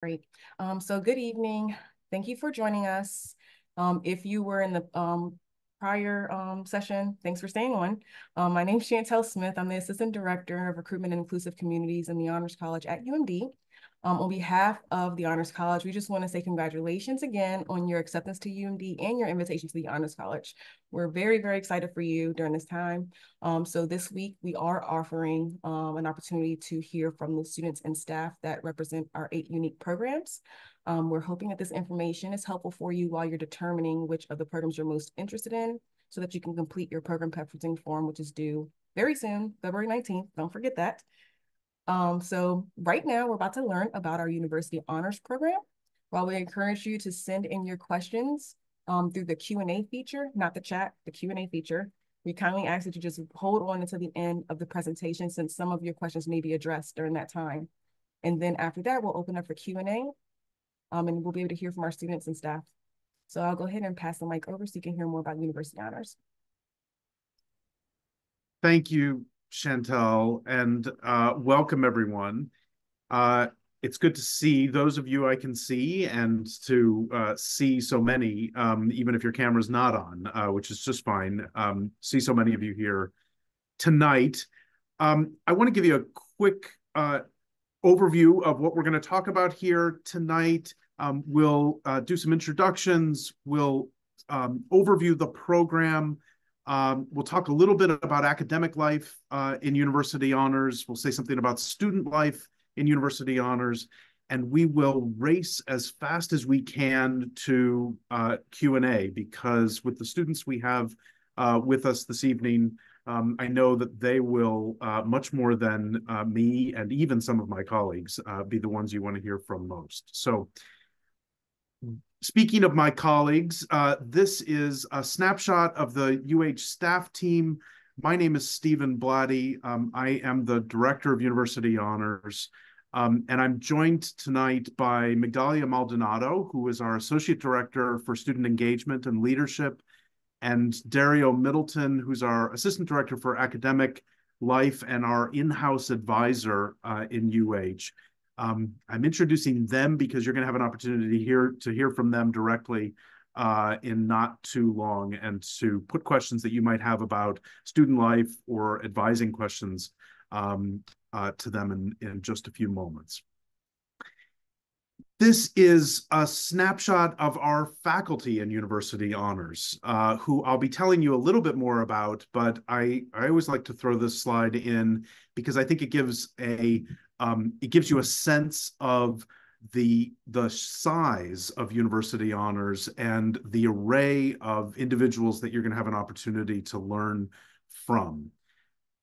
Great. So good evening. Thank you for joining us. If you were in the prior session, thanks for staying on. My name is Chantel Smith. I'm the Assistant Director of Recruitment and Inclusive Communities in the Honors College at UMD. On behalf of the Honors College, we just want to say congratulations again on your acceptance to UMD and your invitation to the Honors College. We're very, very excited for you during this time. So this week, we are offering an opportunity to hear from the students and staff that represent our 8 unique programs. We're hoping that this information is helpful for you while you're determining which of the programs you're most interested in so that you can complete your program preferencing form, which is due very soon, February 19th. Don't forget that. So right now we're about to learn about our University Honors Program. While we encourage you to send in your questions through the Q&A feature, not the chat, the Q&A feature, we kindly ask that you just hold on until the end of the presentation since some of your questions may be addressed during that time. And then after that, we'll open up for Q&A and we'll be able to hear from our students and staff. So I'll go ahead and pass the mic over so you can hear more about University Honors. Thank you, Chantel, and welcome everyone. It's good to see those of you I can see and to see so many, even if your camera's not on, which is just fine. See so many of you here tonight. I want to give you a quick overview of what we're going to talk about here tonight. We'll do some introductions. We'll overview the program. We'll talk a little bit about academic life in University Honors. We'll say something about student life in University Honors, and we will race as fast as we can to Q&A because with the students we have with us this evening, I know that they will, much more than me and even some of my colleagues, be the ones you want to hear from most. So speaking of my colleagues, this is a snapshot of the UH staff team. My name is Stephen Blatty. I am the Director of University Honors. And I'm joined tonight by Migdalia Maldonado, who is our Associate Director for Student Engagement and Leadership, and Dario Middleton, who's our Assistant Director for Academic Life and our in-house advisor in UH. I'm introducing them because you're going to have an opportunity to hear from them directly in not too long and to put questions that you might have about student life or advising questions to them in just a few moments. This is a snapshot of our faculty in University Honors, who I'll be telling you a little bit more about, but I always like to throw this slide in because I think it gives you a sense of the size of University Honors and the array of individuals that you're going to have an opportunity to learn from.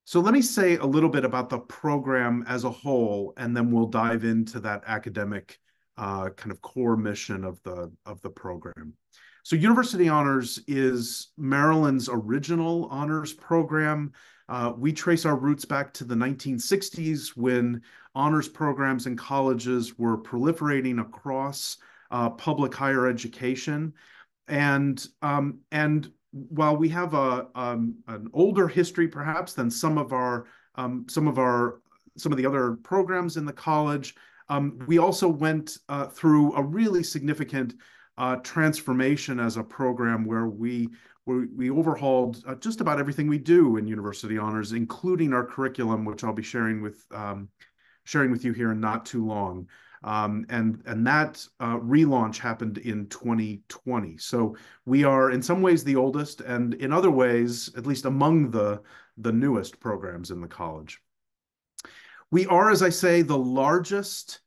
So let me say a little bit about the program as a whole, and then we'll dive into that academic kind of core mission of the program. So University Honors is Maryland's original honors program. We trace our roots back to the 1960s when honors programs in colleges were proliferating across public higher education. And while we have an older history perhaps than some of the other programs in the college, we also went through a really significant transformation as a program where we overhauled just about everything we do in University Honors, including our curriculum, which I'll be sharing with you here in not too long. And that relaunch happened in 2020. So we are in some ways the oldest, and in other ways, at least among the newest programs in the college. We are, as I say, the largest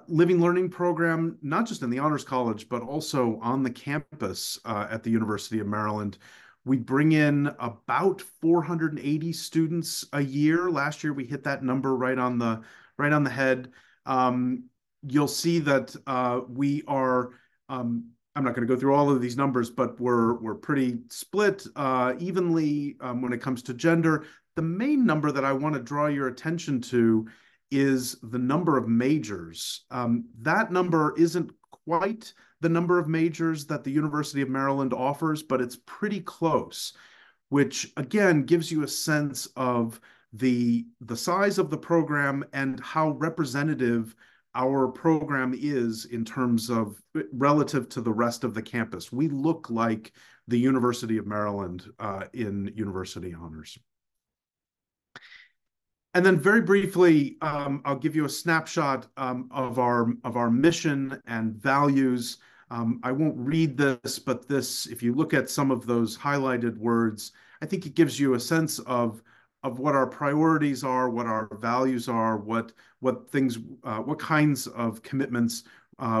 living learning program, not just in the Honors College, but also on the campus at the University of Maryland. We bring in about 480 students a year. Last year, we hit that number right on the head. You'll see that we are, I'm not going to go through all of these numbers, but we're pretty split evenly when it comes to gender. The main number that I want to draw your attention to is the number of majors. That number isn't quite the number of majors that the University of Maryland offers, but it's pretty close, which again gives you a sense of the size of the program and how representative our program is in terms of relative to the rest of the campus. We look like the University of Maryland in university honors. And then very briefly, I'll give you a snapshot of our mission and values. I won't read this, but this, if you look at some of those highlighted words, I think it gives you a sense of what our priorities are, what our values are, what kinds of commitments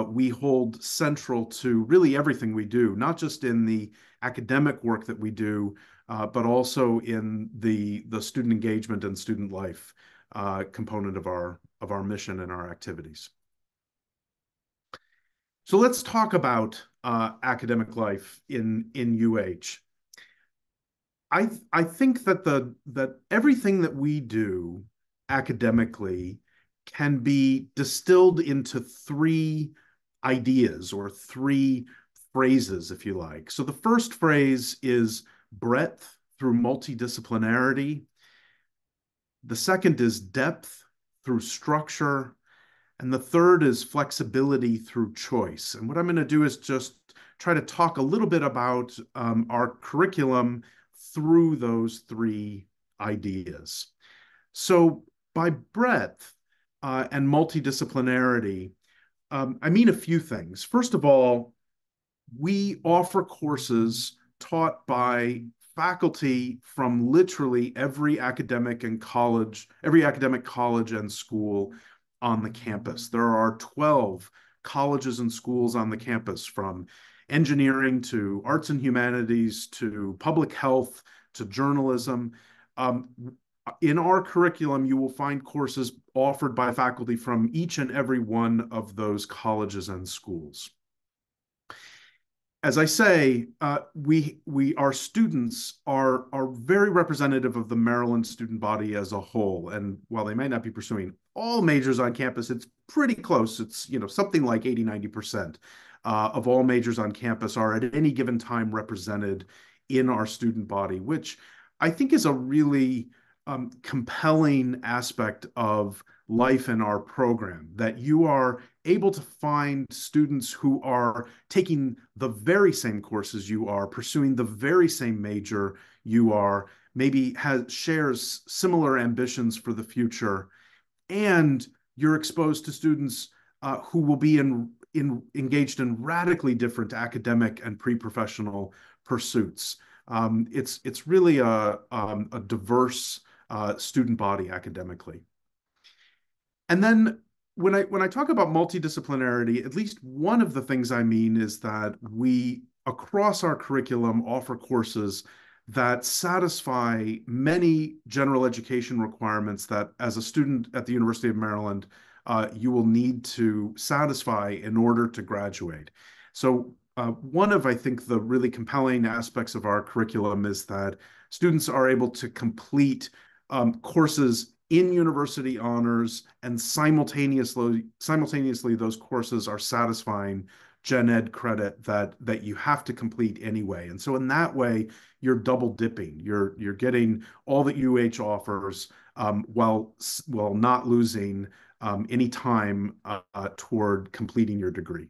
we hold central to really everything we do, not just in the academic work that we do, but also in the student engagement and student life component of our mission and our activities. So let's talk about academic life in UH. I think that everything that we do academically can be distilled into three ideas or three phrases, if you like. So the first phrase is breadth through multidisciplinarity. The second is depth through structure. And the third is flexibility through choice. And what I'm going to do is just try to talk a little bit about our curriculum through those three ideas. So by breadth and multidisciplinarity, I mean a few things. First of all, we offer courses taught by faculty from literally every academic college and school on the campus. There are 12 colleges and schools on the campus, from engineering to arts and humanities to public health to journalism. Um, in our curriculum, you will find courses offered by faculty from each and every one of those colleges and schools. As I say, our students are very representative of the Maryland student body as a whole. And while they might not be pursuing all majors on campus, it's pretty close. It's something like 80–90% of all majors on campus are at any given time represented in our student body, which I think is a really compelling aspect of life in our program, that you are able to find students who are taking the very same courses you are, pursuing the very same major you are, maybe shares similar ambitions for the future, and you're exposed to students who will be engaged in radically different academic and pre-professional pursuits. It's really a diverse student body academically. And then when I talk about multidisciplinarity, at least one of the things I mean is that we, across our curriculum, offer courses that satisfy many general education requirements that, as a student at the University of Maryland, you will need to satisfy in order to graduate. So one of, I think, the really compelling aspects of our curriculum is that students are able to complete courses in university honors, and simultaneously those courses are satisfying gen ed credit that you have to complete anyway. And so in that way, you're double dipping. You're getting all that UH offers while not losing any time toward completing your degree.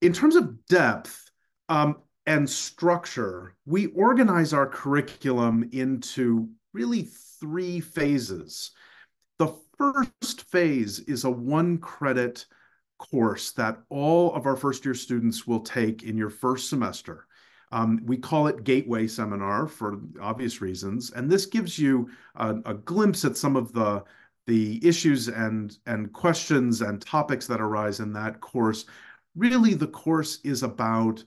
In terms of depth, and structure, we organize our curriculum into really three phases. The first phase is a 1-credit course that all of our first-year students will take in your first semester. We call it Gateway Seminar for obvious reasons, and this gives you a glimpse at some of the issues and questions and topics that arise in that course. Really, the course is about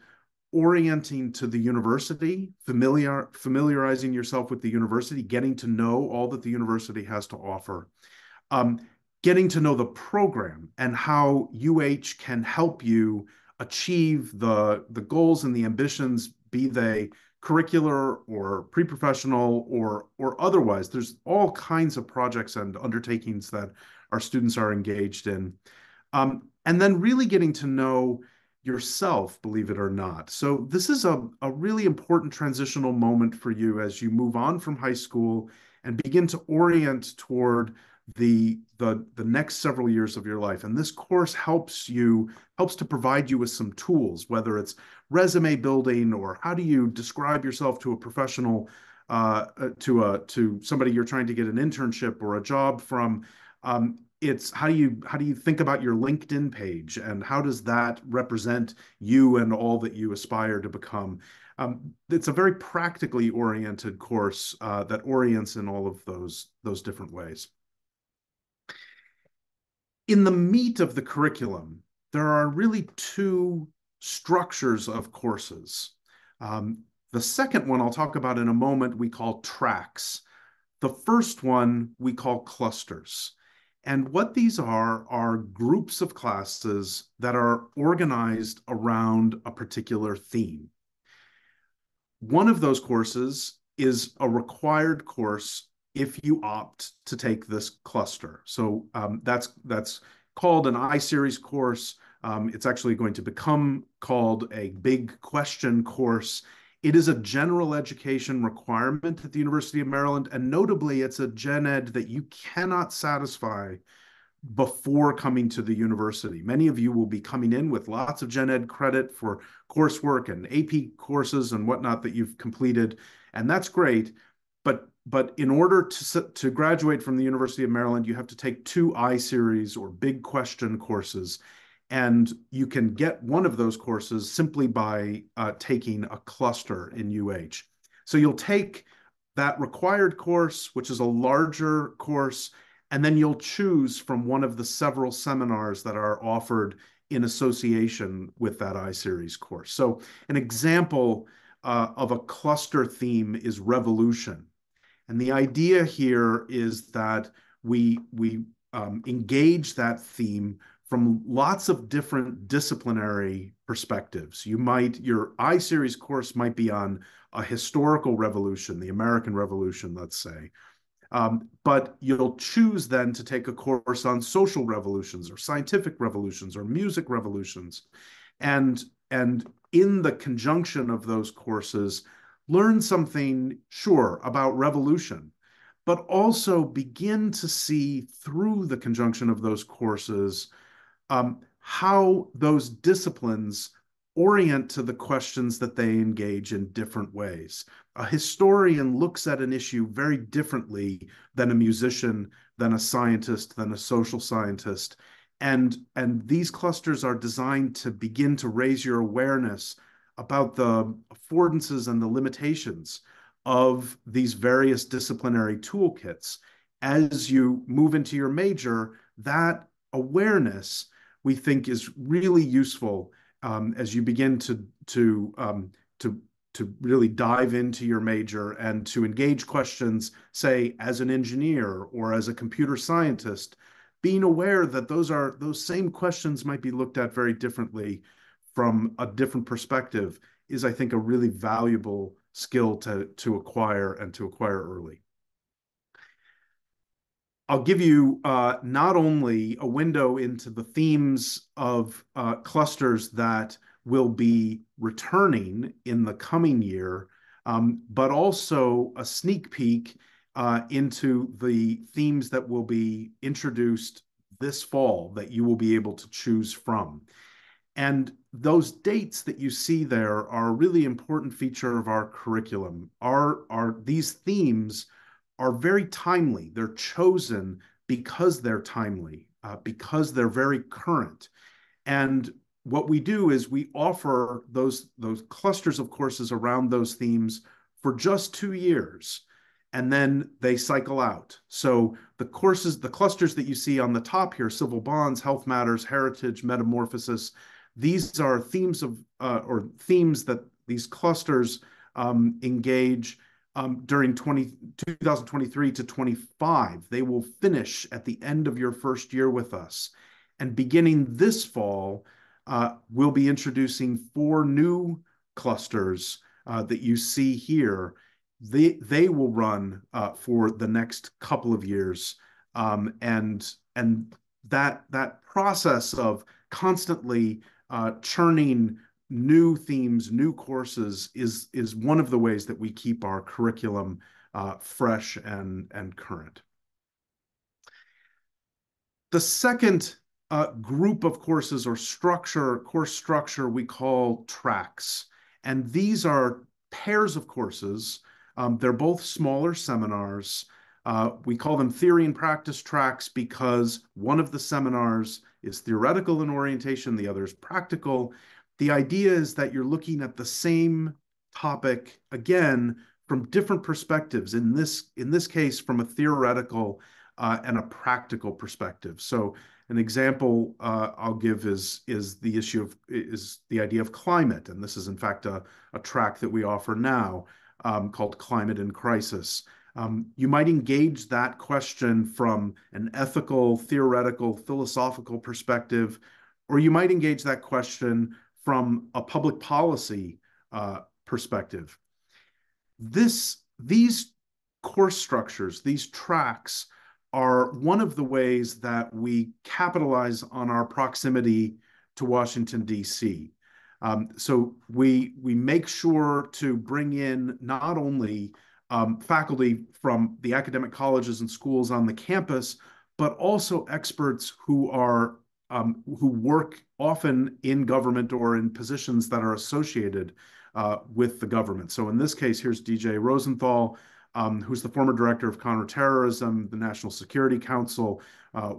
orienting to the university, familiarizing yourself with the university, getting to know all that the university has to offer, getting to know the program and how UH can help you achieve the goals and the ambitions, be they curricular or pre-professional or otherwise. There's all kinds of projects and undertakings that our students are engaged in. And then really getting to know yourself, believe it or not. So this is a really important transitional moment for you as you move on from high school and begin to orient toward the next several years of your life. And this course helps to provide you with some tools, whether it's resume building or how do you describe yourself to a professional, to somebody you're trying to get an internship or a job from. It's how do you think about your LinkedIn page and how does that represent you and all that you aspire to become. It's a very practically oriented course that orients in all of those different ways. In the meat of the curriculum, there are really two structures of courses. The second one I'll talk about in a moment, we call tracks. The first one we call clusters. And what these are groups of classes that are organized around a particular theme. One of those courses is a required course if you opt to take this cluster. So that's called an I-Series course. It's actually going to become called a big question course. It is a general education requirement at the University of Maryland, and notably, it's a gen ed that you cannot satisfy before coming to the university. Many of you will be coming in with lots of gen ed credit for coursework and AP courses and whatnot that you've completed, and that's great. But in order to graduate from the University of Maryland, you have to take two I-Series or big question courses, and you can get one of those courses simply by taking a cluster in UH. So you'll take that required course, which is a larger course, and then you'll choose from one of the several seminars that are offered in association with that I-Series course. So an example of a cluster theme is revolution. And the idea here is that we engage that theme from lots of different disciplinary perspectives. Your I-Series course might be on a historical revolution, the American Revolution, let's say. But you'll choose then to take a course on social revolutions or scientific revolutions or music revolutions. And in the conjunction of those courses, learn something, sure, about revolution, but also begin to see through the conjunction of those courses how those disciplines orient to the questions that they engage in different ways. A historian looks at an issue very differently than a musician, than a scientist, than a social scientist. And these clusters are designed to begin to raise your awareness about the affordances and the limitations of these various disciplinary toolkits. As you move into your major, that awareness we think is really useful as you begin to really dive into your major and to engage questions, say, as an engineer or as a computer scientist, being aware that those same questions might be looked at very differently from a different perspective is, I think, a really valuable skill to acquire and to acquire early. I'll give you not only a window into the themes of clusters that will be returning in the coming year, but also a sneak peek into the themes that will be introduced this fall that you will be able to choose from. And those dates that you see there are a really important feature of our curriculum. These themes are very timely. They're chosen because they're timely, because they're very current. And what we do is we offer those clusters of courses around those themes for just 2 years, and then they cycle out. So the clusters that you see on the top here, civil bonds, health matters, heritage, metamorphosis, these are themes that these clusters engage during 2023 to 25. They will finish at the end of your first year with us. And beginning this fall, we'll be introducing 4 new clusters that you see here. They will run for the next couple of years. And that process of constantly churning new themes, new courses is one of the ways that we keep our curriculum fresh and current. The second group of courses or course structure, we call tracks. And these are pairs of courses. They're both smaller seminars. We call them theory and practice tracks because one of the seminars is theoretical in orientation, the other is practical. The idea is that you're looking at the same topic again from different perspectives. In this case, from a theoretical and a practical perspective. So an example I'll give is the idea of climate, and this is in fact a track that we offer now called Climate in Crisis. You might engage that question from an ethical, theoretical, philosophical perspective, or you might engage that question from a public policy perspective. These course structures, these tracks, are one of the ways that we capitalize on our proximity to Washington, D.C. So we make sure to bring in not only faculty from the academic colleges and schools on the campus, but also experts who work often in government or in positions that are associated with the government. So in this case, here's DJ Rosenthal, who's the former director of counterterrorism, the National Security Council,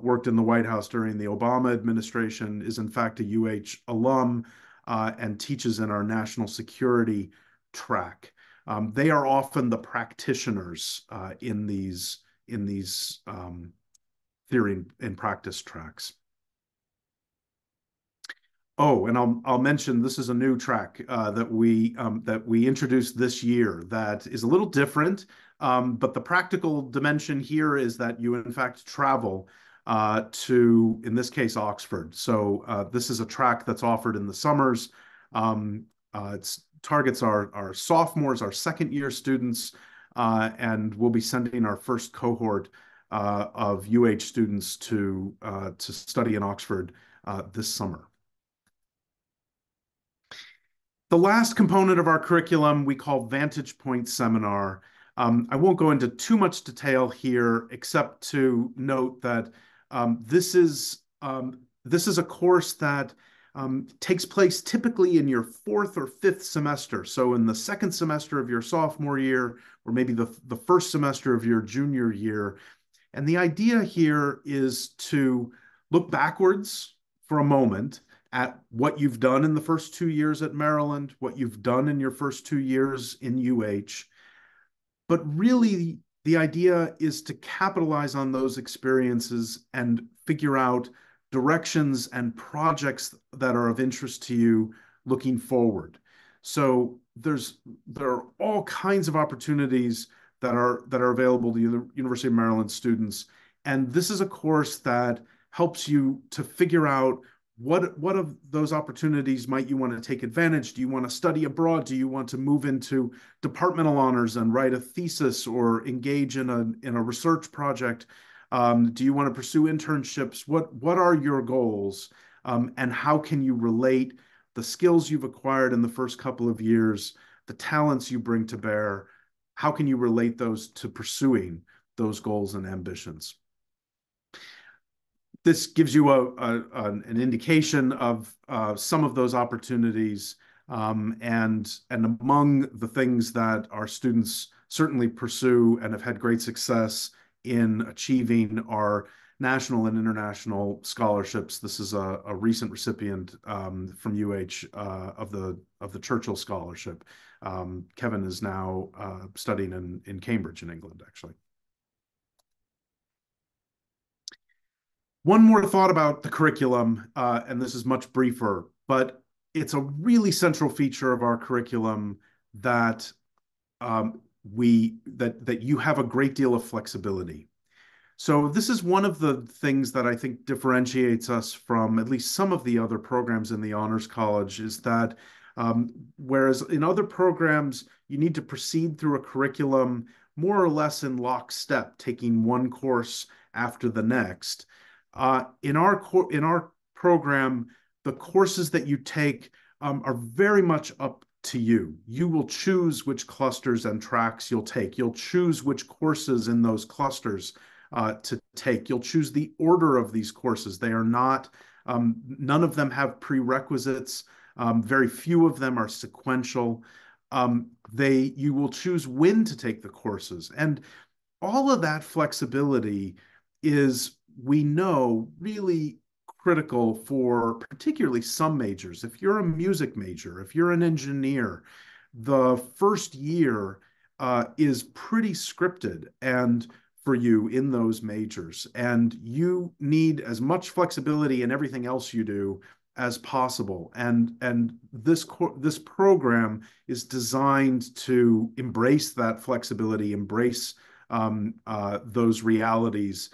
worked in the White House during the Obama administration, is in fact a alum, and teaches in our national security track. They are often the practitioners in these theory and practice tracks. Oh, and I'll mention this is a new track that we introduced this year that is a little different, but the practical dimension here is that you in fact travel to, in this case, Oxford. So this is a track that's offered in the summers. Its targets our sophomores, our second year students, and we'll be sending our first cohort of students to study in Oxford this summer. The last component of our curriculum we call Vantage Point Seminar. I won't go into too much detail here, except to note that this is a course that takes place typically in your fourth or fifth semester. So in the second semester of your sophomore year, or maybe the first semester of your junior year. And the idea here is to look backwards for a moment at what you've done in the first 2 years at Maryland, what you've done in your first 2 years in UH. But really, the idea is to capitalize on those experiences and figure out directions and projects that are of interest to you looking forward. So there are all kinds of opportunities that are available to the University of Maryland students. And this is a course that helps you to figure out what of those opportunities might you want to take advantage? Do you want to study abroad? Do you want to move into departmental honors and write a thesis or engage in a research project? Do you want to pursue internships? What are your goals? And how can you relate the skills you've acquired in the first couple of years, the talents you bring to bear? How can you relate those to pursuing those goals and ambitions? This gives you an indication of some of those opportunities, and among the things that our students certainly pursue and have had great success in achieving are national and international scholarships. This is a recent recipient from UH of the Churchill Scholarship. Kevin is now studying in Cambridge in England, actually. One more thought about the curriculum, and this is much briefer, but it's a really central feature of our curriculum that that you have a great deal of flexibility. So this is one of the things that I think differentiates us from at least some of the other programs in the Honors College is that whereas in other programs, you need to proceed through a curriculum more or less in lockstep, taking one course after the next. In our program, the courses that you take are very much up to you. You will choose which clusters and tracks you'll take. You'll choose which courses in those clusters to take. You'll choose the order of these courses. They are not, none of them have prerequisites. Very few of them are sequential. You will choose when to take the courses. And all of that flexibility is, we know, really critical for particularly some majors. If you're a music major, if you're an engineer, the first year is pretty scripted and for you in those majors, and you need as much flexibility in everything else you do as possible. And this program is designed to embrace that flexibility, embrace those realities.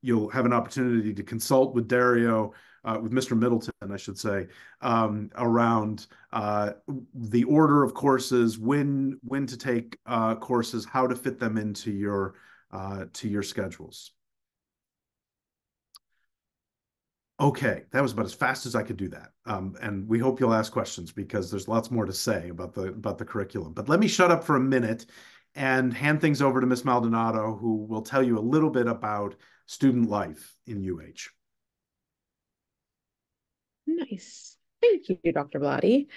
You'll have an opportunity to consult with Dario, with Mr. Middleton, I should say, around the order of courses, when to take courses, how to fit them into your schedules. Okay, that was about as fast as I could do that. And we hope you'll ask questions because there's lots more to say about the curriculum. But let me shut up for a minute and hand things over to Ms. Maldonado, who will tell you a little bit about student life in UH. Nice. Thank you, Dr. Blotti.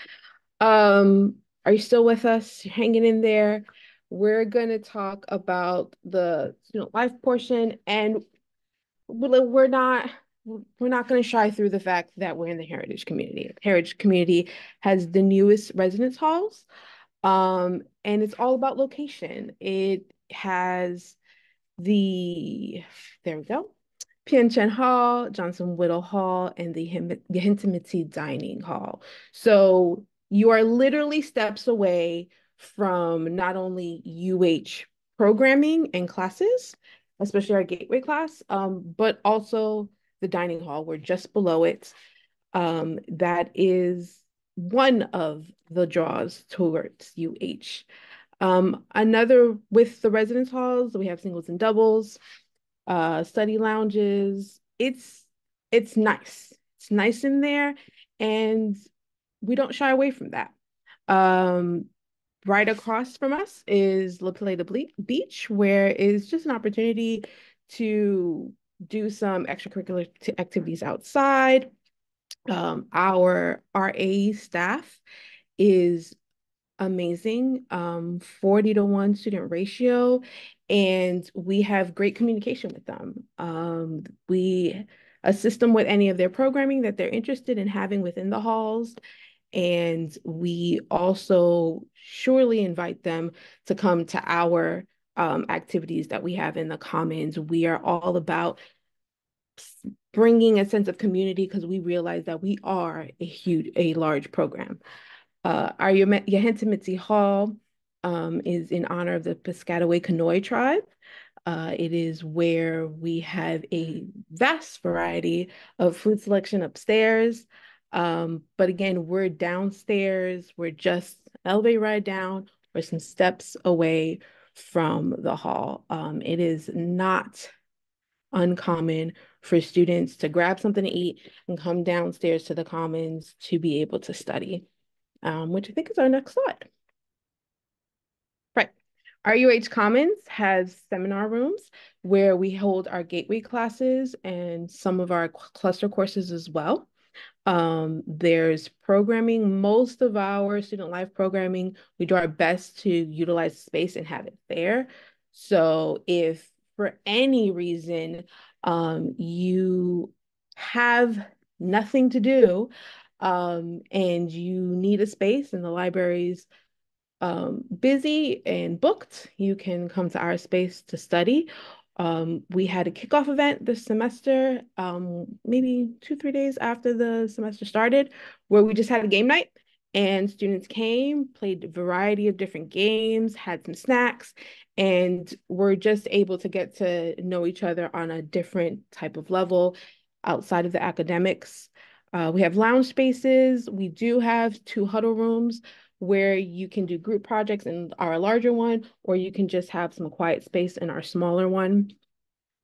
Are you still with us? You're hanging in there? We're going to talk about the student life portion, and we're not going to shy through the fact that we're in the Heritage community. Heritage community has the newest residence halls, and it's all about location. It has there we go, Pian Chen Hall, Johnson Whittle Hall, and the Intimacy Dining Hall. So you are literally steps away from not only UH programming and classes, especially our gateway class, but also the dining hall. We're just below it. That is one of the draws towards UH. Another, with the residence halls, we have singles and doubles, study lounges. It's nice. It's nice in there, and we don't shy away from that. Right across from us is La Plata Beach, where it's just an opportunity to do some extracurricular activities outside. Our RA staff is amazing, 40-to-1 student ratio, and we have great communication with them. We assist them with any of their programming that they're interested in having within the halls, and we also surely invite them to come to our activities that we have in the Commons. We are all about bringing a sense of community because we realize that we are a large program. Our Yohantimity Hall is in honor of the Piscataway Kanoi tribe. It is where we have a vast variety of food selection upstairs. But again, we're downstairs. We're just an elevator ride down or some steps away from the hall. It is not uncommon for students to grab something to eat and come downstairs to the Commons to be able to study, which I think is our next slide. Right. Our UH Commons has seminar rooms where we hold our gateway classes and some of our cluster courses as well. There's programming. Most of our student life programming, we do our best to utilize space and have it there. So if for any reason you have nothing to do and you need a space and the library's busy and booked, you can come to our space to study. We had a kickoff event this semester, maybe 2-3 days after the semester started, where we just had a game night and students came, played a variety of different games, had some snacks, and were just able to get to know each other on a different type of level outside of the academics. We have lounge spaces. We do have 2 huddle rooms where you can do group projects in our larger one, or you can just have some quiet space in our smaller one.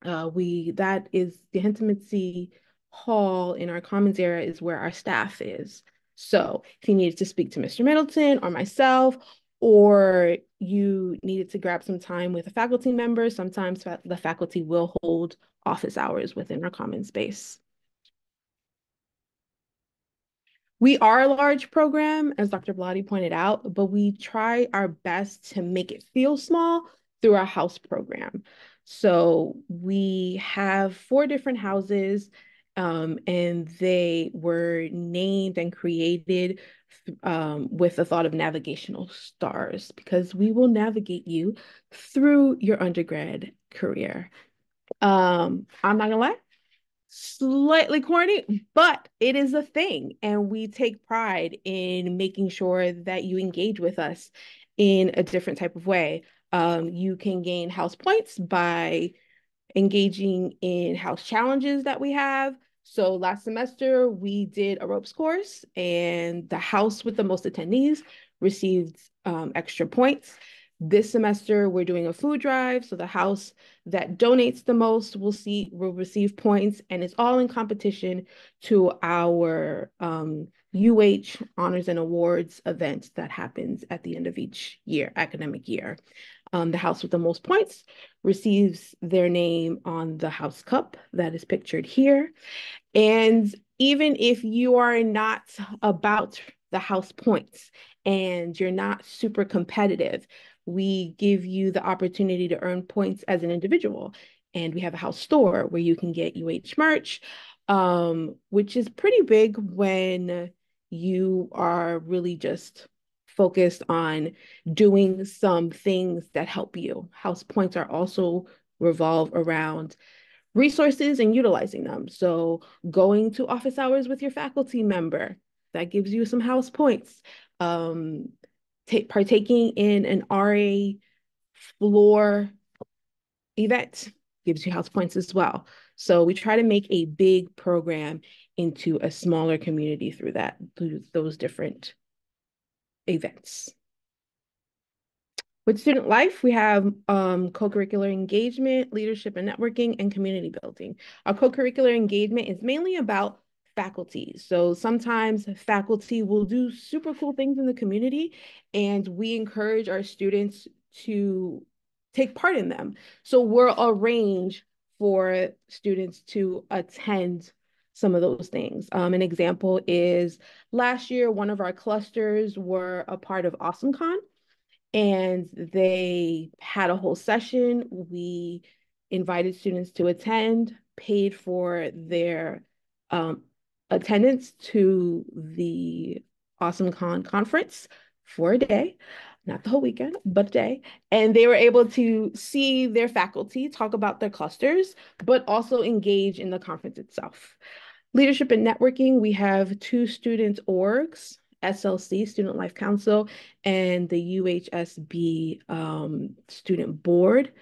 That is the Intimacy Hall in our Commons area is where our staff is. So if you needed to speak to Mr. Middleton or myself, or you needed to grab some time with a faculty member, sometimes the faculty will hold office hours within our common space. We are a large program, as Dr. Blotti pointed out, but we try our best to make it feel small through our house program. So we have 4 different houses, and they were named and created with the thought of navigational stars, because we will navigate you through your undergrad career. I'm not gonna lie, slightly corny, but it is a thing. And we take pride in making sure that you engage with us in a different type of way. You can gain house points by engaging in house challenges that we have. So last semester we did a ropes course, and the house with the most attendees received extra points. This semester we're doing a food drive, so the house that donates the most will receive points, and it's all in competition to our UH Honors and Awards event that happens at the end of each year, academic year. The house with the most points receives their name on the house cup that is pictured here. And even if you are not about the house points and you're not super competitive, we give you the opportunity to earn points as an individual. And we have a house store where you can get UH merch, which is pretty big when you are really just focused on doing some things that help you. House points are also revolve around resources and utilizing them. So going to office hours with your faculty member, that gives you some house points. Um, Partaking in an RA floor event gives you house points as well. So we try to make a big program into a smaller community through those different events. With student life, we have co-curricular engagement, leadership and networking, and community building. Our co-curricular engagement is mainly about faculty. So sometimes faculty will do super cool things in the community, and we encourage our students to take part in them. So we'll arrange for students to attend some of those things. An example is last year, one of our clusters were a part of AwesomeCon, and they had a whole session. We invited students to attend, paid for their attendance to the AwesomeCon conference for a day, not the whole weekend, but a day. And they were able to see their faculty talk about their clusters, but also engage in the conference itself. Leadership and networking, we have 2 student orgs, SLC, Student Life Council, and the UHSB Student Board.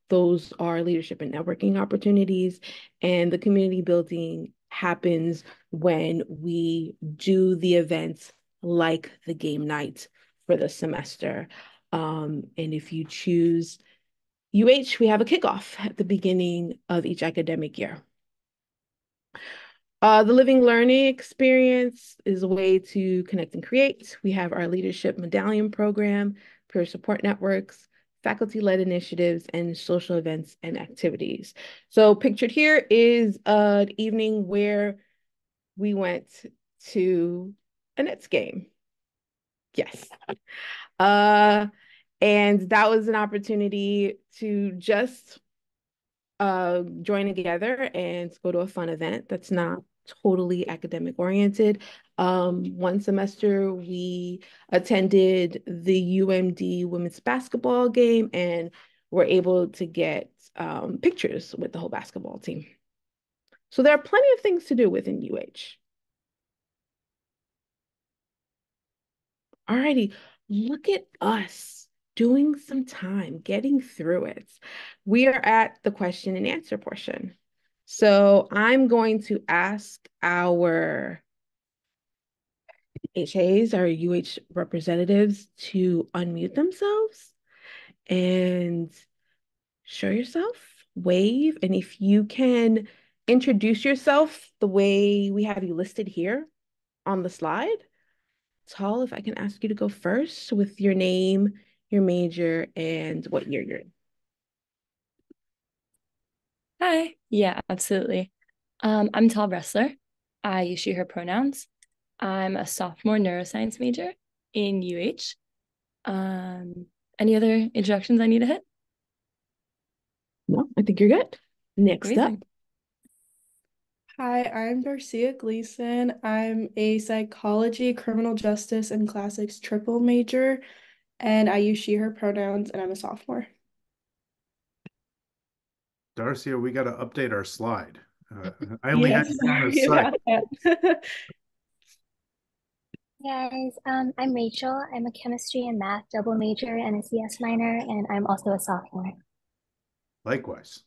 Those are leadership and networking opportunities. And the community building happens when we do the events like the game night for the semester. And if you choose UH, we have a kickoff at the beginning of each academic year. The living learning experience is a way to connect and create. We have our leadership medallion program, peer support networks, faculty-led initiatives, and social events and activities. So pictured here is an evening where we went to a Nets game. Yes. And that was an opportunity to just join together and go to a fun event that's not totally academic oriented. One semester we attended the UMD women's basketball game and were able to get pictures with the whole basketball team. So there are plenty of things to do within UH. Alrighty, look at us doing some time, getting through it. We are at the question and answer portion. So I'm going to ask our HAs, our UH representatives, to unmute themselves and show yourself, wave, and if you can introduce yourself the way we have you listed here on the slide, Tal, if I can ask you to go first with your name, your major, and what year you're in. Hi. Yeah, absolutely. I'm Tal Bressler. I use she, her pronouns. I'm a sophomore neuroscience major in UH. Um, any other introductions I need to hit? No, I think you're good. Next up. Amazing. Hi, I'm Darcia Gleason. I'm a psychology, criminal justice, and classics triple major, and I use she, her pronouns, and I'm a sophomore. Darcy, we got to update our slide. I only had Yes, you on a sorry site. about that. Guys, I'm Rachel. I'm a chemistry and math double major and a CS minor, and I'm also a sophomore. Likewise.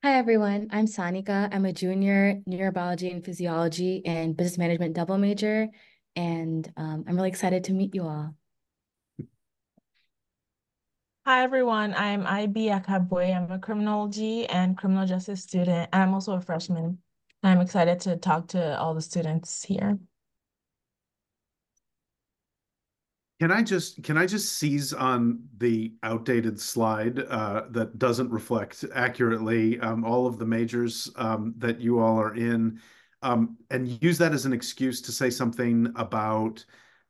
Hi, everyone. I'm Sanika. I'm a junior neurobiology and physiology and business management double major, and I'm really excited to meet you all. Hi everyone, I'm IB Akabwe. I'm a criminology and criminal justice student, and I'm also a freshman. I'm excited to talk to all the students here. Can I just seize on the outdated slide that doesn't reflect accurately all of the majors that you all are in, and use that as an excuse to say something about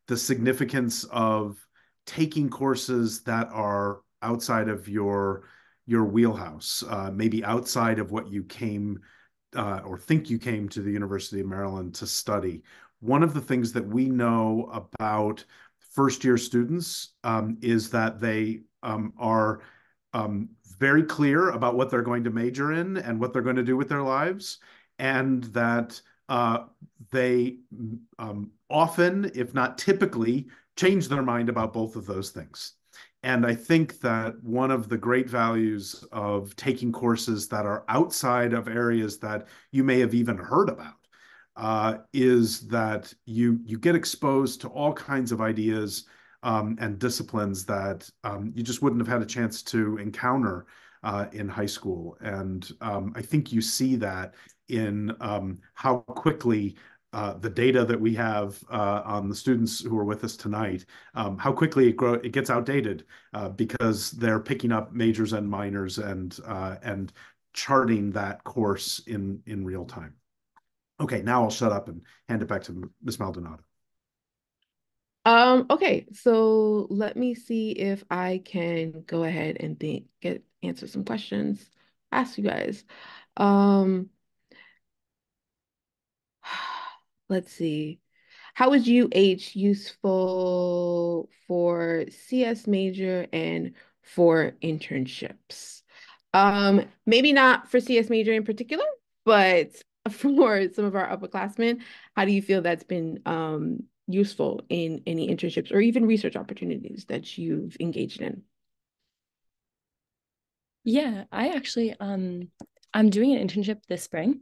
the significance of taking courses that are outside of your wheelhouse, maybe outside of what you came or think you came to the University of Maryland to study. One of the things that we know about first year students is that they are very clear about what they're going to major in and what they're going to do with their lives, and that they often, if not typically, change their mind about both of those things. And I think that one of the great values of taking courses that are outside of areas that you may have even heard about is that you get exposed to all kinds of ideas and disciplines that you just wouldn't have had a chance to encounter in high school. And I think you see that in how quickly the data that we have on the students who are with us tonight, how quickly it gets outdated because they're picking up majors and minors and charting that course in real time. Okay, now I'll shut up and hand it back to Ms. Maldonado. Okay, so let me see if I can go ahead and answer some questions, ask you guys. Um, let's see. How is UH useful for CS major and for internships? Maybe not for CS major in particular, but for some of our upperclassmen, how do you feel that's been useful in any internships or even research opportunities that you've engaged in? Yeah, I actually I'm doing an internship this spring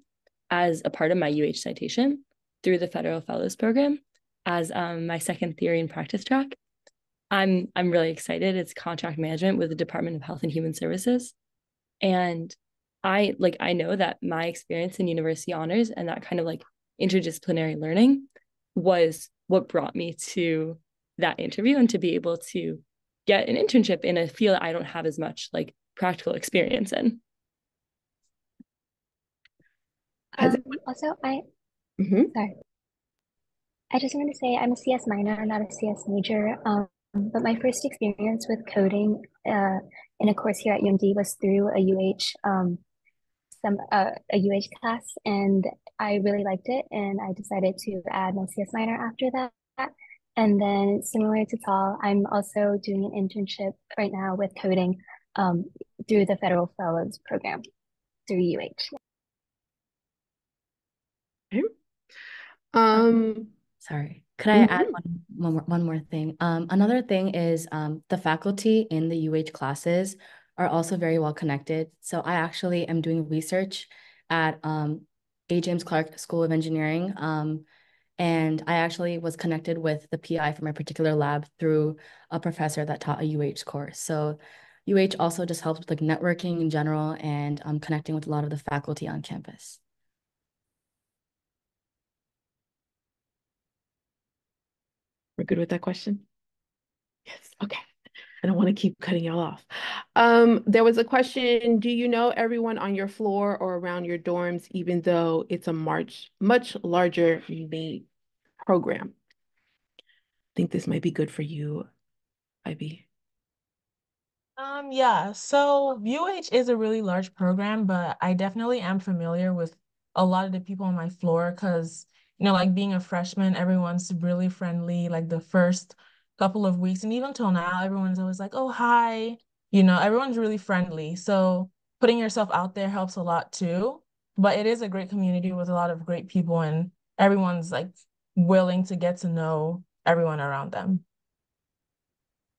as a part of my UH citation through the Federal Fellows Program as my second theory and practice track. I'm really excited. It's contract management with the Department of Health and Human Services. And I know that my experience in university honors and that kind of like interdisciplinary learning was what brought me to that interview and to be able to get an internship in a field I don't have as much like practical experience in. Also, Mhm. sorry, I just wanted to say I'm a CS minor, not a CS major. But my first experience with coding in a course here at UMD was through a a UH class, and I really liked it, and I decided to add my CS minor after that. And then similar to Tal, I'm also doing an internship right now with coding through the Federal Fellows Program through UH. Okay. Sorry, could I add Mhm. one more thing? Another thing is the faculty in the UH classes are also very well connected. So I actually am doing research at A. James Clark School of Engineering. And I actually was connected with the PI for my particular lab through a professor that taught a UH course. So UH also just helps with like networking in general and connecting with a lot of the faculty on campus. We're good with that question? Yes. Okay. I don't want to keep cutting y'all off. There was a question, do you know everyone on your floor or around your dorms, even though it's a much larger program? I think this might be good for you, Ivy. Yeah, so UH is a really large program, but I definitely am familiar with a lot of the people on my floor because, like being a freshman, everyone's really friendly. Like the first couple of weeks, and even till now, everyone's always like, oh, hi. Everyone's really friendly. So putting yourself out there helps a lot too. But it is a great community with a lot of great people, and everyone's like willing to get to know everyone around them.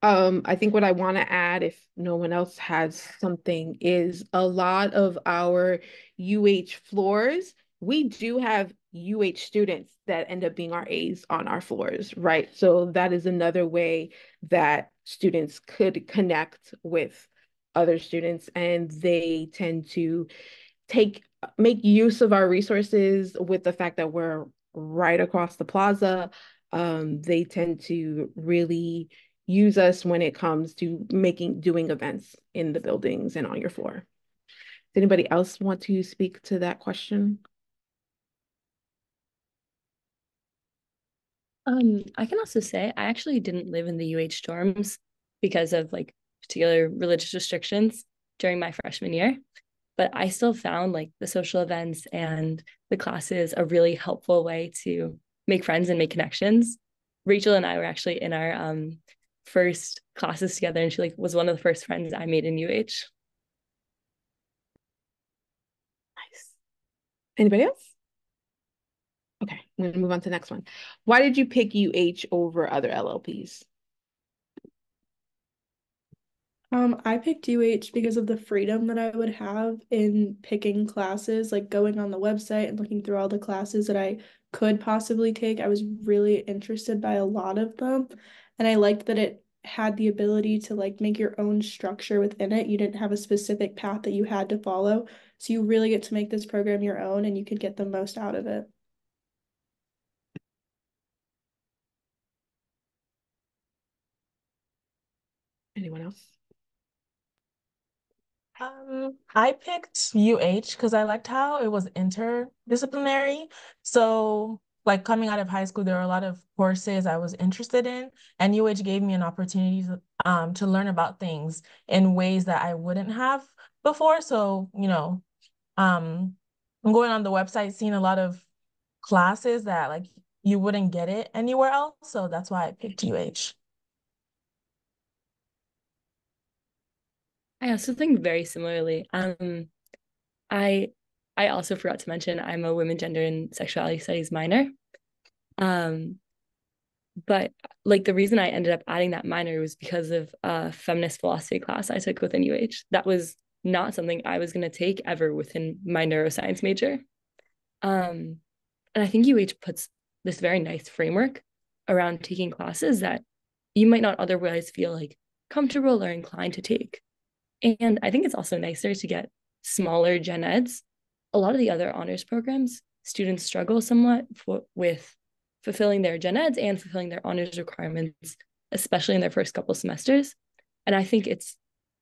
I think what I want to add, if no one else has something, is a lot of our UH floors, we do have UH students that end up being our A's on our floors, right? So that is another way that students could connect with other students, and they tend to take make use of our resources with the fact that we're right across the plaza. They tend to really use us when it comes to doing events in the buildings and on your floor. Does anybody else want to speak to that question? I can also say I actually didn't live in the UH dorms because of like particular religious restrictions during my freshman year, but I still found like the social events and the classes a really helpful way to make friends and make connections. Rachel and I were actually in our first classes together, and she like was one of the first friends I made in UH. Nice. Anybody else? Okay, I'm gonna move on to the next one. Why did you pick UH over other LLPs? I picked UH because of the freedom that I would have in picking classes, like going on the website and looking through all the classes that I could possibly take. I was really interested by a lot of them, and I liked that it had the ability to like make your own structure within it. You didn't have a specific path that you had to follow. So you really get to make this program your own and you could get the most out of it. Anyone else? I picked UH because I liked how it was interdisciplinary. So, like coming out of high school, there were a lot of courses I was interested in, and UH gave me an opportunity to learn about things in ways that I wouldn't have before. So, I'm going on the website, seeing a lot of classes that like you wouldn't get it anywhere else. So that's why I picked UH. I also think very similarly. I I also forgot to mention I'm a women, gender, and sexuality studies minor. Um, but like the reason I ended up adding that minor was because of a feminist philosophy class I took within UH. That was not something I was going to take ever within my neuroscience major. And I think UH puts this very nice framework around taking classes that you might not otherwise feel like comfortable or inclined to take. And I think it's also nicer to get smaller gen eds. A lot of the other honors programs, students struggle somewhat with fulfilling their gen eds and fulfilling their honors requirements, especially in their first couple semesters. And I think it's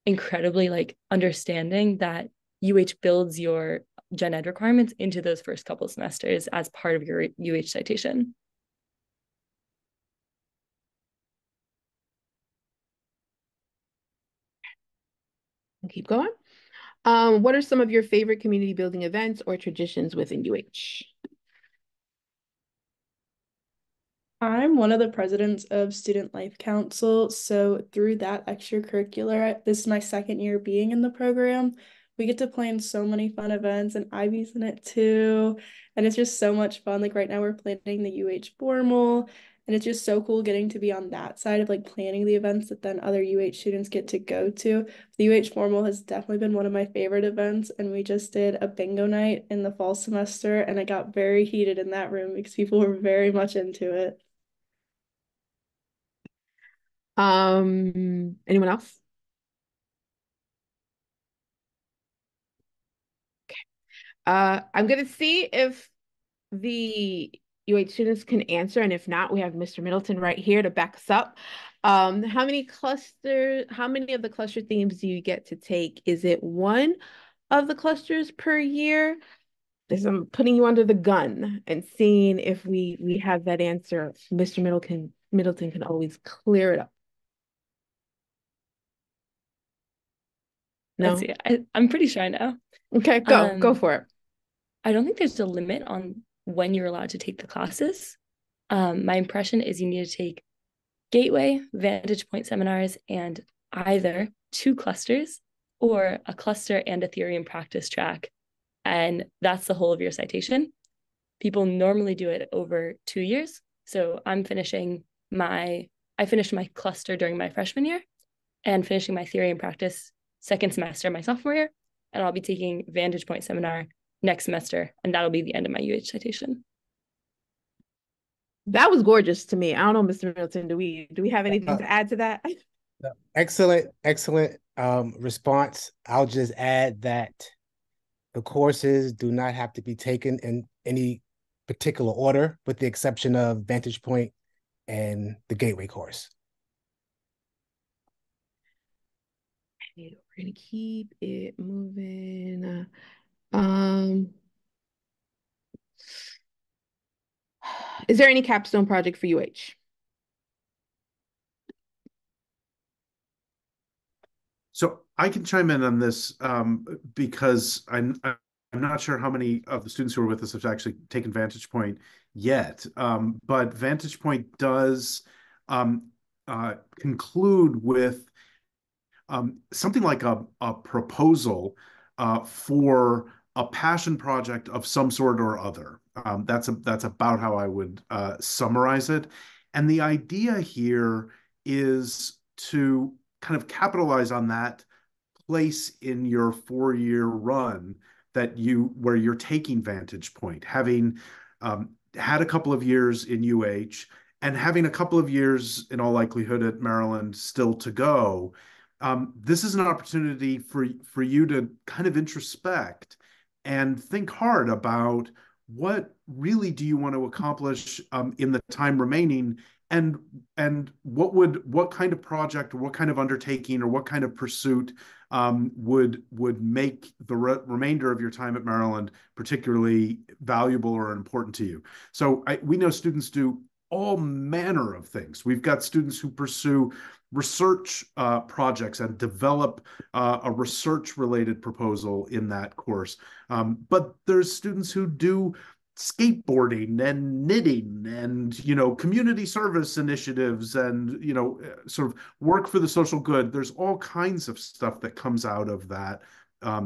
incredibly like understanding that UH builds your gen ed requirements into those first couple semesters as part of your UH citation. I'll keep going. What are some of your favorite community building events or traditions within UH? I'm one of the presidents of Student Life Council. So through that extracurricular, this is my second year being in the program. We get to plan so many fun events, and Ivy's in it too. And it's just so much fun. Like right now we're planning the UH formal, and it's just so cool getting to be on that side of like planning the events that then other UH students get to go to. The UH formal has definitely been one of my favorite events, and we just did a bingo night in the fall semester, and it got very heated in that room because people were very much into it. Anyone else? I'm gonna see if the UH students can answer, and if not, we have Mr. Middleton right here to back us up. How many of the cluster themes do you get to take? Is it one of the clusters per year? I'm putting you under the gun and seeing if we have that answer. Mr. Middleton can always clear it up. No? Let's see. I'm pretty sure I know. Okay, go for it. I don't think there's a limit on when you're allowed to take the classes. My impression is you need to take Gateway, Vantage Point seminars, and either 2 clusters or a cluster and a theory and practice track. And that's the whole of your citation. People normally do it over 2 years. So I finished my cluster during my freshman year and finishing my theory and practice second semester my sophomore year. And I'll be taking Vantage Point seminar next semester, and that'll be the end of my UH citation. That was gorgeous to me. I don't know, Mr. Middleton, do we have anything to add to that? Excellent response. I'll just add that the courses do not have to be taken in any particular order, with the exception of Vantage Point and the Gateway course. We're gonna keep it moving. Is there any capstone project for UH? So I can chime in on this because I'm not sure how many of the students who are with us have actually taken Vantage Point yet, but Vantage Point does conclude with something like a proposal for a passion project of some sort or other. That's about how I would summarize it. And the idea here is to kind of capitalize on that place in your 4-year run where you're taking Vantage Point, having had a couple of years in UH and having a couple of years in all likelihood at Maryland still to go. This is an opportunity for you to kind of introspect and think hard about what really do you want to accomplish in the time remaining, and what kind of project or what kind of undertaking or what kind of pursuit would make the remainder of your time at Maryland particularly valuable or important to you. So we know students do all manner of things. We've got students who pursue research projects and develop a research-related proposal in that course. But there's students who do skateboarding and knitting and, community service initiatives and, sort of work for the social good. There's all kinds of stuff that comes out of that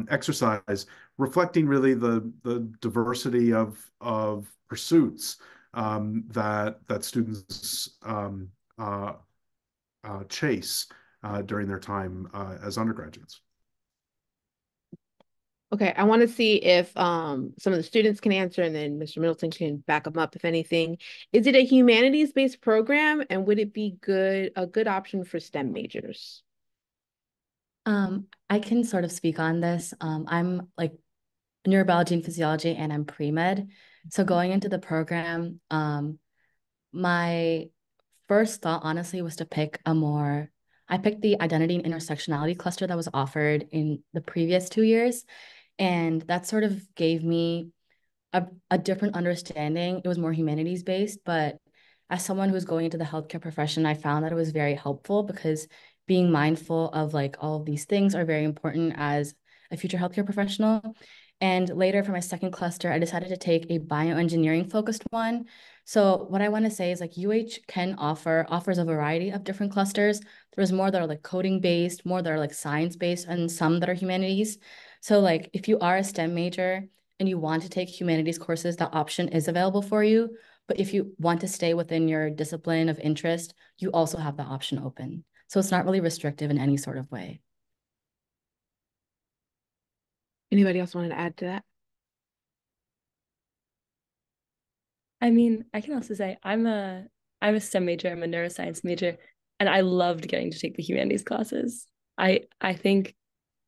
exercise, reflecting really the diversity of pursuits that students chase during their time as undergraduates. Okay, I want to see if some of the students can answer, and then Mr. Middleton can back them up if anything. Is it a humanities-based program, and would it be a good option for STEM majors? I can sort of speak on this. I'm like neurobiology and physiology, and I'm pre-med. So going into the program, my first thought, honestly, was to I picked the identity and intersectionality cluster that was offered in the previous 2 years. And that sort of gave me a different understanding. It was more humanities based, but as someone who's going into the healthcare profession, I found that it was very helpful because being mindful of like all of these things are very important as a future healthcare professional. And later for my second cluster, I decided to take a bioengineering focused one. So what I want to say is like UH offers a variety of different clusters. There's more that are like coding based, more that are like science based, and some that are humanities. So like if you are a STEM major and you want to take humanities courses, that option is available for you. But if you want to stay within your discipline of interest, you also have the option open. So it's not really restrictive in any sort of way. Anybody else want to add to that? I mean, I can also say I'm a STEM major, I'm a neuroscience major, and I loved getting to take the humanities classes. I think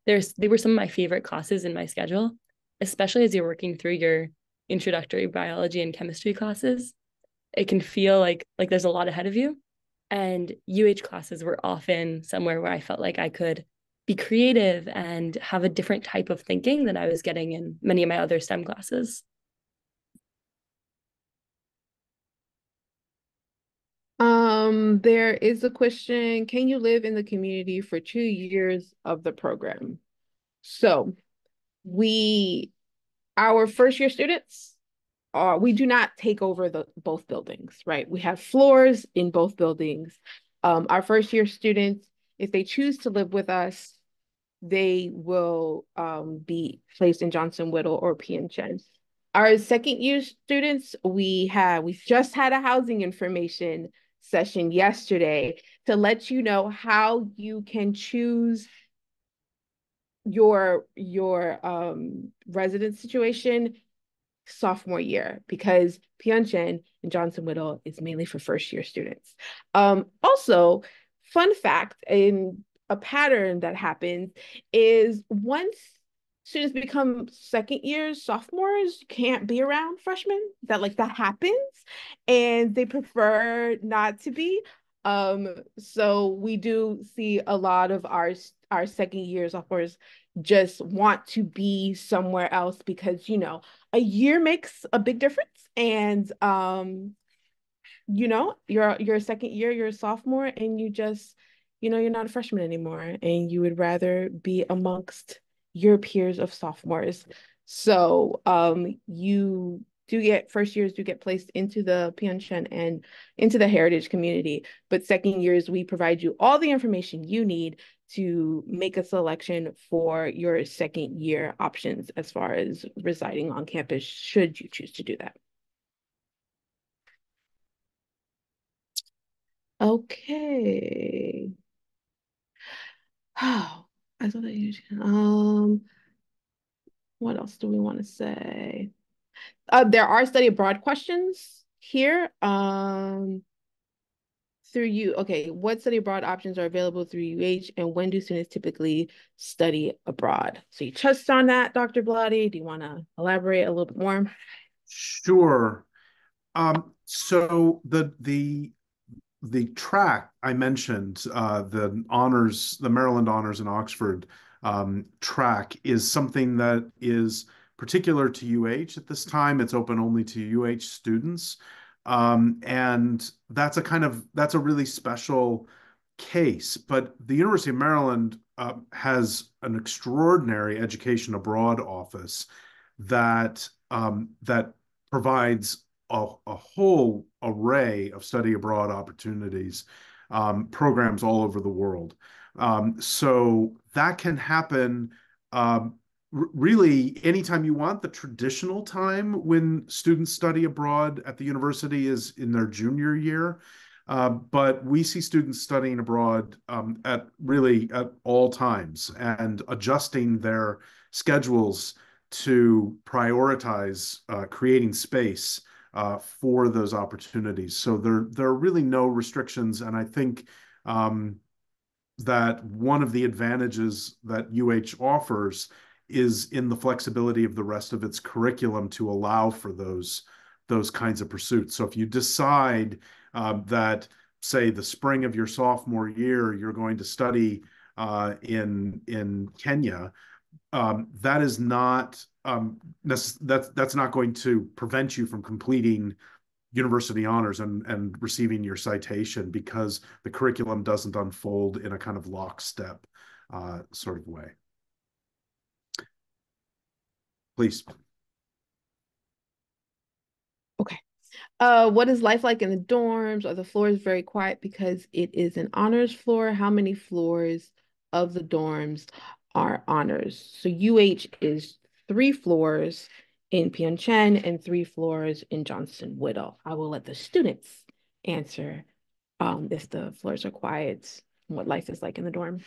they were some of my favorite classes in my schedule, especially as you're working through your introductory biology and chemistry classes. it can feel like there's a lot ahead of you. And UH classes were often somewhere where I felt like I could be creative and have a different type of thinking than I was getting in many of my other STEM classes. There is a question, can you live in the community for 2 years of the program? So our first year students, we do not take over both buildings, right? We have floors in both buildings. Our first year students, if they choose to live with us, they will be placed in Johnson Whittle or PN Our second year students, we just had a housing information session yesterday to let you know how you can choose your residence situation sophomore year, because Pyeongchang and Johnson Whittle is mainly for first year students. Also, fun fact, in a pattern that happens is once students become second years, sophomores can't be around freshmen. That happens, and they prefer not to be. So we do see a lot of our second year sophomores just want to be somewhere else because a year makes a big difference. And you're a second year, you're a sophomore, and you're not a freshman anymore, and you would rather be amongst your peers of sophomores. So first years do get placed into the Pyeongchang and into the heritage community, but second years we provide you all the information you need to make a selection for your second year options as far as residing on campus, should you choose to do that. Okay. Oh, I thought that you what else do we want to say? There are study abroad questions here. Okay, what study abroad options are available through UH, and when do students typically study abroad? So you touched on that, Dr. Blotti. Do you want to elaborate a little bit more? Sure. So the track I mentioned, the Maryland Honors in Oxford track, is something that is particular to UH at this time. It's open only to UH students. And that's a really special case. But the University of Maryland has an extraordinary education abroad office that provides a whole array of study abroad opportunities, programs all over the world. So that can happen really anytime you want. The traditional time when students study abroad at the university is in their junior year. But we see students studying abroad at all times and adjusting their schedules to prioritize creating space for those opportunities. So there are really no restrictions, and I think that one of the advantages that UH offers is in the flexibility of the rest of its curriculum to allow for those kinds of pursuits. So if you decide that, say, the spring of your sophomore year, you're going to study in Kenya, that is not that's not going to prevent you from completing university honors and receiving your citation, because the curriculum doesn't unfold in a kind of lockstep sort of way. Please. Okay. What is life like in the dorms? Are the floors very quiet because it is an honors floor? How many floors of the dorms are honors? So UH is 3 floors in Pyeongchang and 3 floors in Johnson Whittle. I will let the students answer if the floors are quiet and what life is like in the dorm.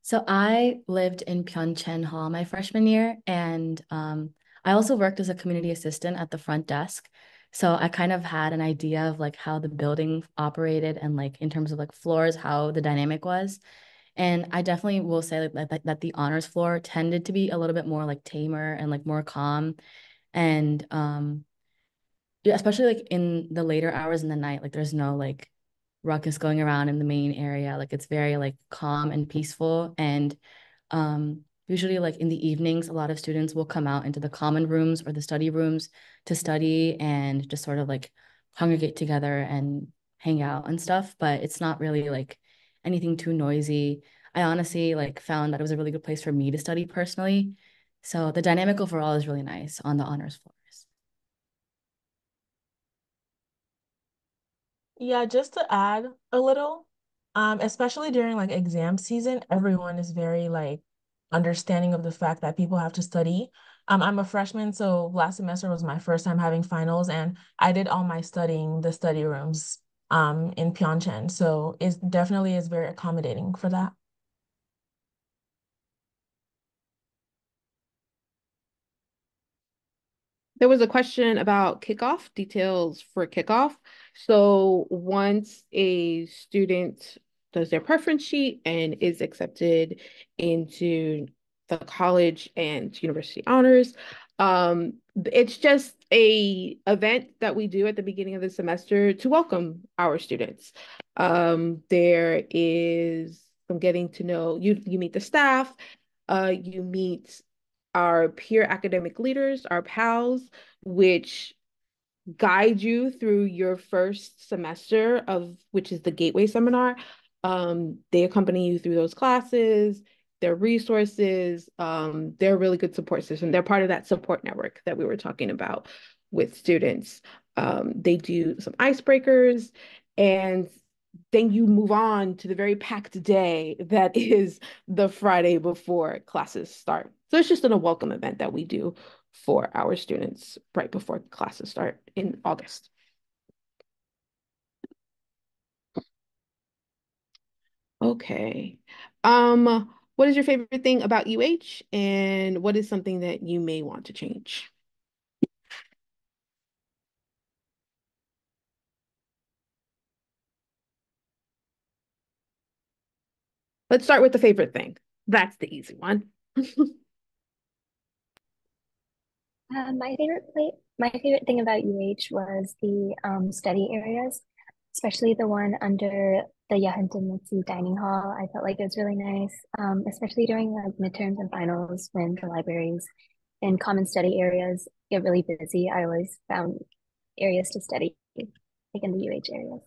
So I lived in Pyeongchang Hall my freshman year, and I also worked as a community assistant at the front desk. So I kind of had an idea of like how the building operated and like in terms of like floors, how the dynamic was. And I definitely will say that the honors floor tended to be a little bit more like tamer and like more calm. And yeah, especially like in the later hours in the night, like there's no like ruckus going around in the main area. Like it's very like calm and peaceful. And usually like in the evenings, a lot of students will come out into the common rooms or the study rooms to study and just sort of like congregate together and hang out and stuff. But it's not really like anything too noisy. I honestly like found that it was a really good place for me to study personally. So the dynamic overall is really nice on the honors floors. Yeah, just to add a little, especially during like exam season, everyone is very like understanding of the fact that people have to study. I'm a freshman, so last semester was my first time having finals, and I did all my studying the study rooms in Pyeongchang. So it definitely is very accommodating for that. There was a question about kickoff, details for kickoff. So once a student does their preference sheet and is accepted into the college and university honors, it's just a event that we do at the beginning of the semester to welcome our students. There is some getting to know you. You meet the staff. You meet our peer academic leaders, our pals, which guide you through your first semester of which is the Gateway Seminar. They accompany you through those classes, their resources, they're a really good support system. They're part of that support network that we were talking about with students. They do some icebreakers, and then you move on to the very packed day that is the Friday before classes start. So it's just a welcome event that we do for our students right before classes start in August. Okay. What is your favorite thing about UH, and what is something that you may want to change? Let's start with the favorite thing. That's the easy one. My favorite thing about UH was the study areas, especially the one under the Yahantamutsu dining hall. I felt like it was really nice, especially during like midterms and finals when the libraries and common study areas get really busy. I always found areas to study, like in the UH areas.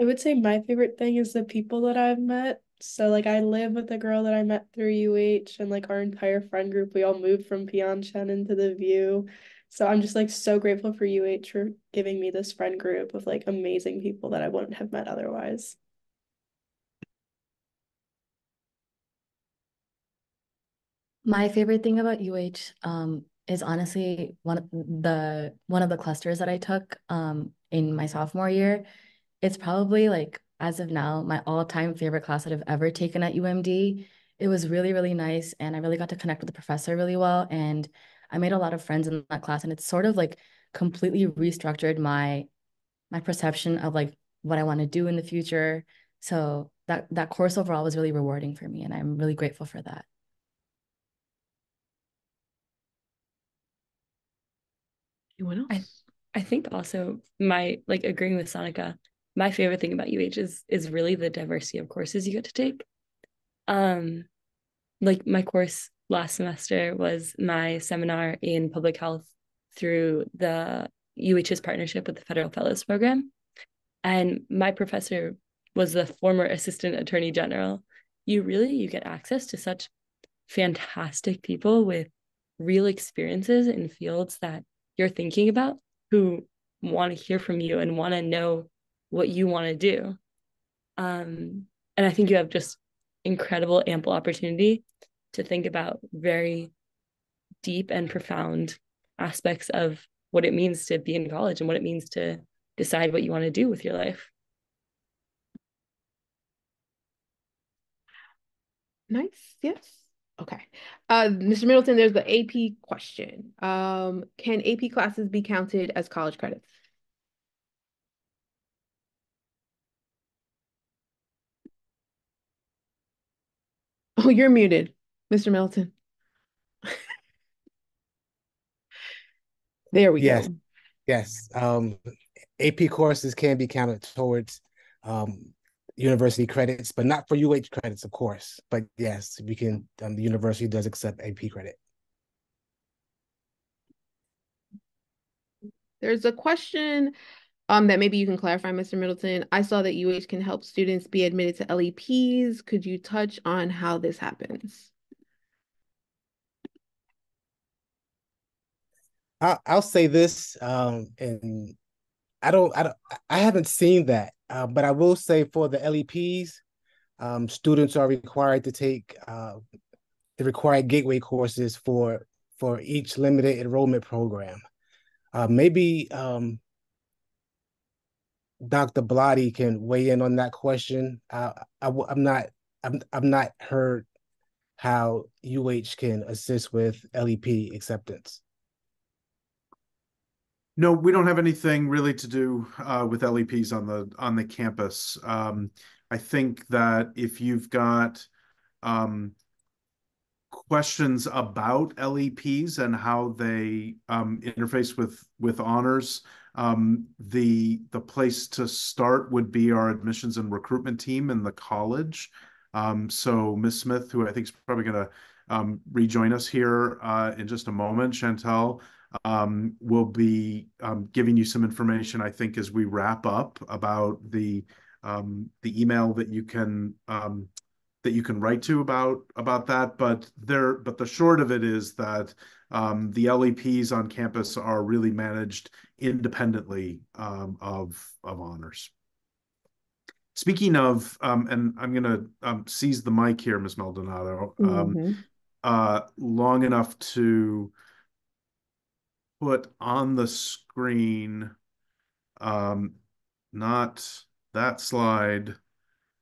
I would say my favorite thing is the people that I've met. So like I live with a girl that I met through UH, and like our entire friend group, we all moved from Pyeongchang into the View. So I'm just like so grateful for UH for giving me this friend group of like amazing people that I wouldn't have met otherwise. My favorite thing about UH is honestly one of the clusters that I took in my sophomore year. It's probably like as of now my all-time favorite class that I've ever taken at UMD. It was really, really nice, and I really got to connect with the professor really well, and I made a lot of friends in that class, and it's sort of like completely restructured my perception of like what I want to do in the future. So that course overall was really rewarding for me, and I'm really grateful for that. Anyone I else? I think also my like agreeing with Sonika, my favorite thing about UH is really the diversity of courses you get to take. Um, like my course last semester was my seminar in public health through the UH's partnership with the Federal Fellows Program. And my professor was the former assistant attorney general. You get access to such fantastic people with real experiences in fields that you're thinking about who want to hear from you and want to know what you want to do. And I think you have just incredible, ample opportunity to think about very deep and profound aspects of what it means to be in college and what it means to decide what you want to do with your life. Nice. Yes. Okay. Mr. Middleton, there's the AP question. Can AP classes be counted as college credits? Oh, you're muted, Mr. Middleton. There we Yes, go. yes. AP courses can be counted towards um, university credits, but not for UH credits, of course. But yes, we can. The university does accept AP credit. There's a question that maybe you can clarify, Mr. Middleton. I saw that UH can help students be admitted to LEPs. Could you touch on how this happens? I'll say this, and I haven't seen that, but I will say for the LEPs, students are required to take the required gateway courses for each limited enrollment program. Maybe Dr. Blotti can weigh in on that question. I'm not heard how UH can assist with LEP acceptance. No, we don't have anything really to do with LEPs on the campus. I think that if you've got questions about LEPs and how they interface with honors, the place to start would be our admissions and recruitment team in the college. So Ms. Smith, who I think is probably going to rejoin us here in just a moment, Chantel, will be giving you some information, I think, as we wrap up about the email that you can write to about that. But the short of it is that the LEPs on campus are really managed independently of honors. Speaking of, and I'm going to seize the mic here, Ms. Maldonado, long enough to put on the screen, not that slide,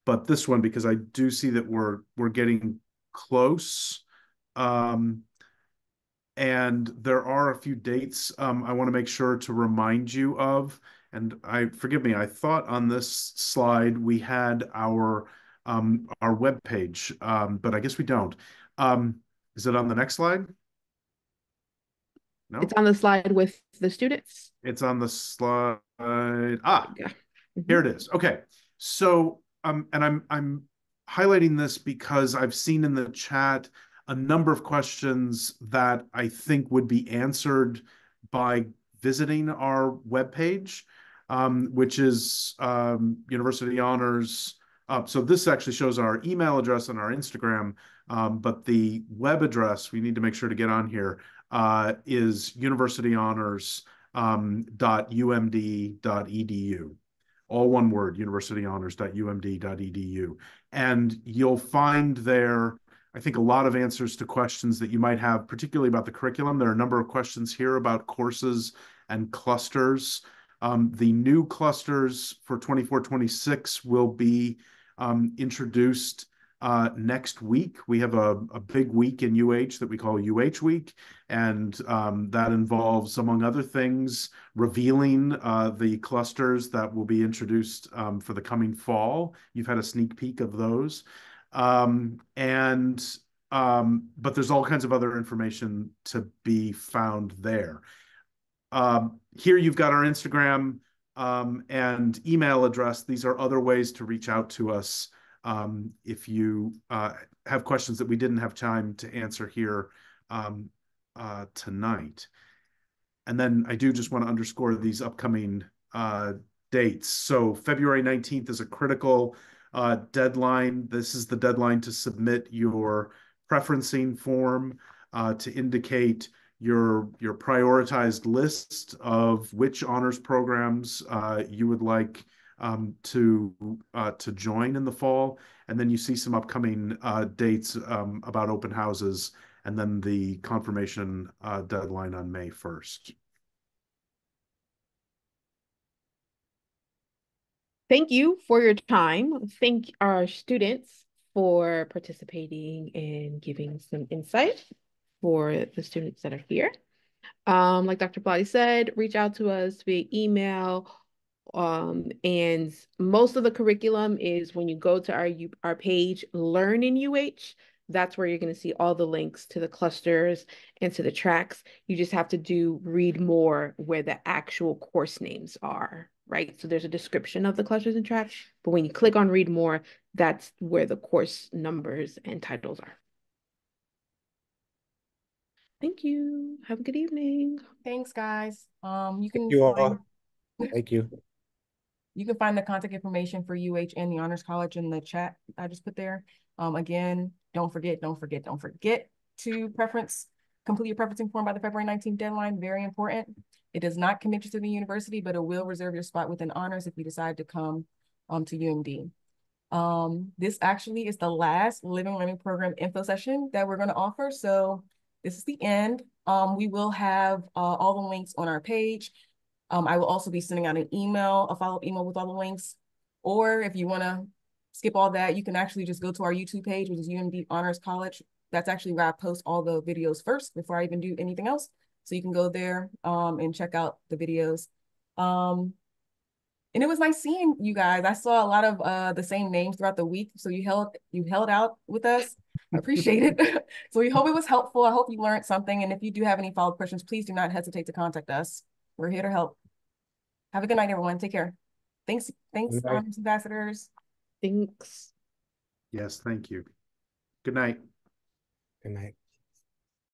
but this one, because I do see that we're getting close. And there are a few dates I want to make sure to remind you of. And forgive me, I thought on this slide we had our web page, but I guess we don't. Is it on the next slide? No, It's on the slide with the students. it's on the slide. Yeah. Here it is. Okay. So, and I'm highlighting this because I've seen in the chat a number of questions that I think would be answered by visiting our webpage, which is University Honors. So this actually shows our email address and our Instagram, but the web address we need to make sure to get on here is universityhonors.umd.edu. All one word, universityhonors.umd.edu. And you'll find there, I think, a lot of answers to questions that you might have, particularly about the curriculum. There are a number of questions here about courses and clusters. The new clusters for 24-26 will be introduced next week. We have a big week in UH that we call UH Week, and that involves, among other things, revealing the clusters that will be introduced for the coming fall. You've had a sneak peek of those. But there's all kinds of other information to be found there. Here you've got our Instagram and email address. These are other ways to reach out to us if you have questions that we didn't have time to answer here tonight. And then I do just want to underscore these upcoming dates. So February 19th is a critical deadline. This is the deadline to submit your preferencing form to indicate your prioritized list of which honors programs you would like to join in the fall. And then you see some upcoming dates about open houses, and then the confirmation deadline on May 1st. Thank you for your time. Thank our students for participating and giving some insight for the students that are here. Like Dr. Blotti said, reach out to us via email. And most of the curriculum is when you go to our page, Learn in UH. that's where you're going to see all the links to the clusters and to the tracks. You just have to read more where the actual course names are, right? So there's a description of the clusters and tracks, but when you click on read more, that's where the course numbers and titles are. Thank you. Have a good evening. Thanks, guys. You Thank can you find all. Thank you. you can find the contact information for UH and the Honors College in the chat I just put there. Again, don't forget to complete your preferencing form by the February 19th deadline. Very important. It does not commit you to the university, but it will reserve your spot within honors if you decide to come to UMD. This actually is the last Living Learning Program info session that we're going to offer. So this is the end. We will have all the links on our page. I will also be sending out a follow-up email with all the links. Or if you want to skip all that, you can actually just go to our YouTube page, which is UMD Honors College. That's actually where I post all the videos first before I even do anything else. So you can go there and check out the videos. And it was nice seeing you guys. I saw a lot of the same names throughout the week. So you held out with us. I appreciate it. So we hope it was helpful. I hope you learned something. And if you do have any follow-up questions, please do not hesitate to contact us. We're here to help. Have a good night, everyone. Take care. Thanks, Good night. ambassadors. Thanks. Yes, thank you. Good night. Good night.